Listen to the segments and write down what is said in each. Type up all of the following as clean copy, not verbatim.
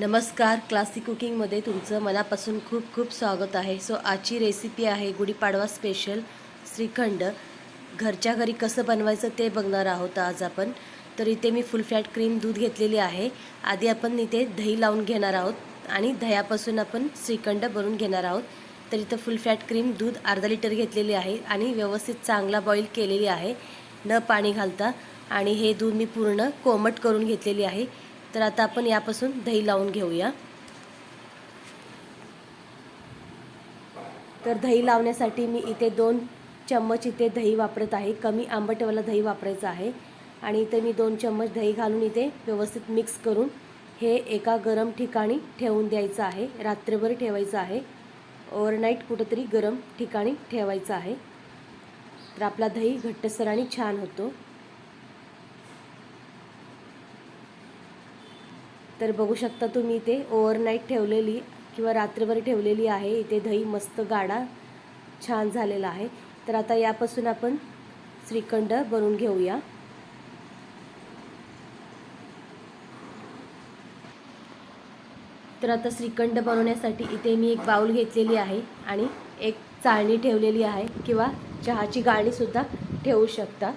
नमस्कार, क्लासिक कुकिंगमध्ये तुमचं मनापासून खूप खूप स्वागत आहे. आजची रेसिपी आहे गुढीपाडवा स्पेशल श्रीखंड. घरच्या घरी कसं बनवायचं ते बघणार आहोत आज आपण. तर इथे मी फुल फॅट क्रीम दूध घेतलेली आहे. आधी आपण इथे दही लावून घेणार आहोत आणि दह्यापासून आपण श्रीखंड बनवून घेणार आहोत. तर इथं फुल फॅट क्रीम दूध अर्धा लिटर घेतलेली आहे आणि व्यवस्थित चांगला बॉईल केलेली आहे न पाणी घालता. आणि हे दूध मी पूर्ण कोमट करून घेतलेली आहे. तर आता आपण यापासून दही लावून घेऊया. तर दही लावण्यासाठी मी इथे 2 चम्मच इथे दही वापरत आहे. कमी आंबटवाला दही वापरायचं आहे. आणि इथे मी 2 चम्मच दही घालून इथे व्यवस्थित मिक्स करून हे एका गरम ठिकाणी ठेवून द्यायचं आहे. रात्रभर ठेवायचं आहे. ओव्हरनाईट कुठेतरी गरम ठिकाणी ठेवायचं आहे. तर आपला दही घट्टसर आणि छान होतो. तर बघू शकता तुम्ही इथे ओव्हरनाईट ठेवलेली किंवा रात्रभर ठेवलेली आहे. इथे दही मस्त गाढा छान झालेला आहे. तर आता यापासून आपण श्रीखंड बनवून घेऊया. तर आता श्रीखंड बनवण्यासाठी इथे मी एक बाउल घेतलेली आहे आणि एक चाळणी ठेवलेली आहे किंवा चहाची गाळणी सुद्धा ठेवू शकता.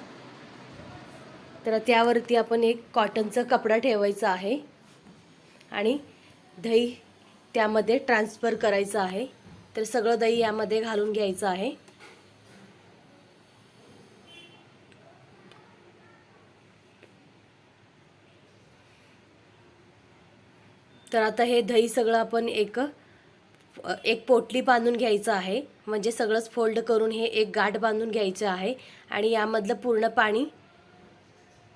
तर त्यावरती आपण एक कॉटनचा कपडा ठेवायचा आहे आणि दही त्यामध्ये ट्रान्सफर करायचं आहे. तर सगळं दही यामध्ये घालून घ्यायचं आहे. तर आता हे दही सगळं आपण एक पोटली बांधून घ्यायचं आहे. म्हणजे सगळंच फोल्ड करून हे एक गाठ बांधून घ्यायचं आहे आणि यामधलं पूर्ण पाणी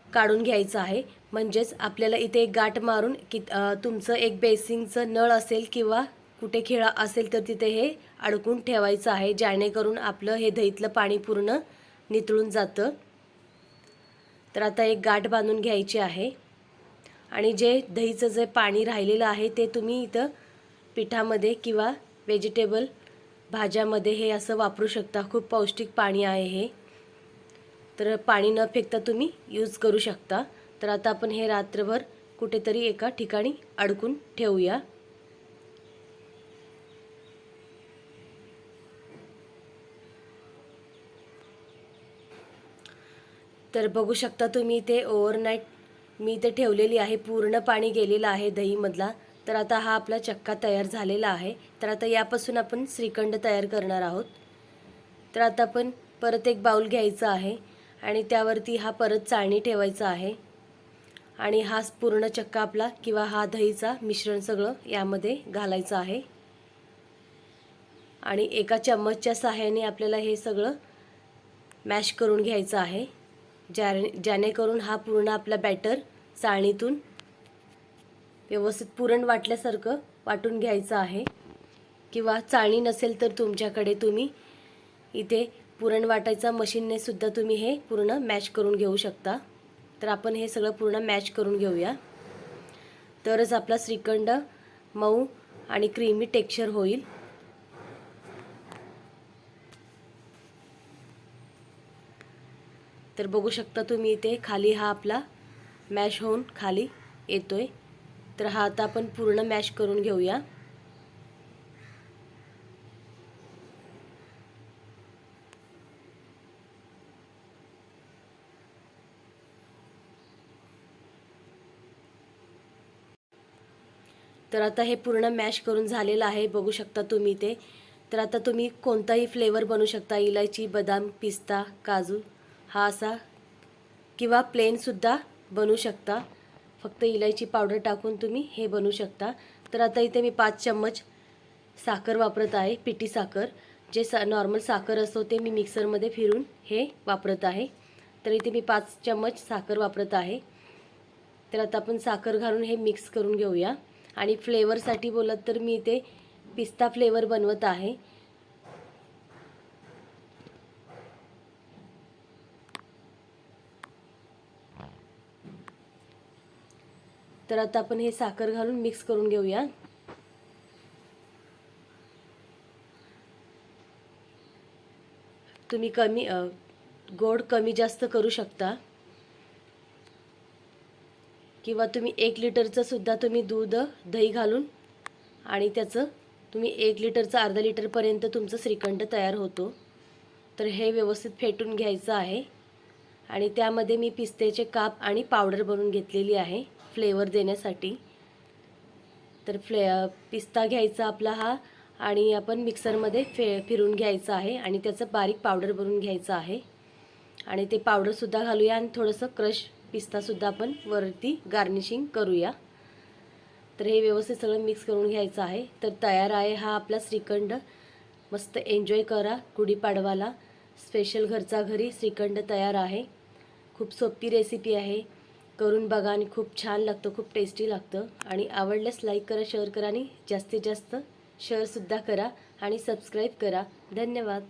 काढून घ्यायचं आहे. म्हणजेच आपल्याला इथे एक गाठ मारून की तुमचं एक बेसिनचं नळ असेल किंवा कुठे खिळा असेल तर तिथे हे अडकून ठेवायचं आहे, जेणेकरून आपलं हे दहीतलं पाणी पूर्ण नितळून जातं. तर आता एक गाठ बांधून घ्यायची आहे आणि जे दहीचं जे पाणी राहिलेलं आहे ते तुम्ही इथं पिठामध्ये किंवा व्हेजिटेबल भाज्यामध्ये हे असं वापरू शकता. खूप पौष्टिक पाणी आहे हे. तर पाणी न फेकता तुम्ही यूज करू शकता. तर आता आपण हे रात्रभर कुठेतरी एका ठिकाणी अडकून ठेवूया. तर बघू शकता तुम्ही इथे ओव्हरनाईट मी इथे ठेवलेली आहे. पूर्ण पाणी गेलेलं आहे दहीमधला. तर आता हा आपला चक्का तयार झालेला आहे. तर आता यापासून आपण श्रीखंड तयार करणार आहोत. तर आता आपण परत एक बाउल घ्यायचा आहे आणि त्यावरती हा परत चाळणी ठेवायचा आहे आणि हा पूर्ण चक्का आपला किंवा हा दहीचा मिश्रण सगळं यामध्ये घालायचं आहे आणि एका चम्मचच्या सहाय्याने आपल्याला हे सगळं मॅश करून घ्यायचं आहे, जेणेकरून हा पूर्ण आपला बॅटर चाळणीतून व्यवस्थित पुरण वाटल्यासारखं वाटून घ्यायचं आहे. किंवा चाळणी नसेल तर तुमच्याकडे तुम्ही इथे पुरण वाटायचा मशीनने सुद्धा तुम्ही हे पूर्ण मॅश करून घेऊ शकता. तर आपण हे सगळं पूर्ण मॅश करून घेऊया. तरच आपला श्रीखंड मऊ आणि क्रीमी टेक्स्चर होईल. तर बघू शकता तुम्ही इथे खाली हा आपला मॅश होऊन खाली येतोय. तर हा आता आपण पूर्ण मॅश करून घेऊया. तर आता हे पूर्ण मॅश करून झालेलं आहे. बघू शकता तुम्ही ते. तर आता तुम्ही कोणताही फ्लेवर बनवू शकता. इलायची, बदाम, पिस्ता, काजू हा असा किंवा प्लेनसुद्धा बनवू शकता. फक्त इलायची पावडर टाकून तुम्ही हे बनवू शकता. तर आता इथे मी 5 चम्मच साखर वापरत आहे, पिठी साखर. जे नॉर्मल साखर असतो ते मी मिक्सरमध्ये फिरून हे वापरत आहे. तर इथे मी 5 चम्मच साखर वापरत आहे. तर आता आपण साखर घालून हे मिक्स करून घेऊया. आणि फ्लेवरसाठी बोलत तर मी इथे पिस्ता फ्लेवर बनवत आहे. तर आता आपण हे साखर घालून मिक्स करून घेऊया. तुम्ही गोड कमी जास्त करू शकता. किंवा तुम्ही 1 लिटरचं सुद्धा तुम्ही दूध दही घालून आणि त्याचं तुम्ही 1 लिटरचं अर्धा लिटरपर्यंत तुमचं श्रीखंड तयार होतो. तर हे व्यवस्थित फेटून घ्यायचं आहे आणि त्यामध्ये मी पिस्त्याचे काप आणि पावडर बनवून घेतलेली आहे फ्लेवर देण्यासाठी. तर पिस्ता घ्यायचा आपला हा आणि आपण मिक्सरमध्ये फिरून घ्यायचं आहे आणि त्याचं बारीक पावडर बनवून घ्यायचं आहे आणि ते पावडरसुद्धा घालूया आणि थोडंसं क्रश पिस्तासुद्धा आपण वरती गार्निशिंग करूया. तर हे व्यवस्थित सगळं मिक्स करून घ्यायचं आहे. तर तयार आहे हा आपला श्रीखंड. मस्त एन्जॉय करा. गुढीपाडवाला स्पेशल घरचा घरी श्रीखंड तयार आहे. खूप सोपी रेसिपी आहे. करून बघा आणि खूप छान लागतं, खूप टेस्टी लागतं. आणि आवडल्यास लाईक करा, शेअर करा आणि जास्तीत जास्त शेअरसुद्धा करा आणि सबस्क्राईब करा. धन्यवाद.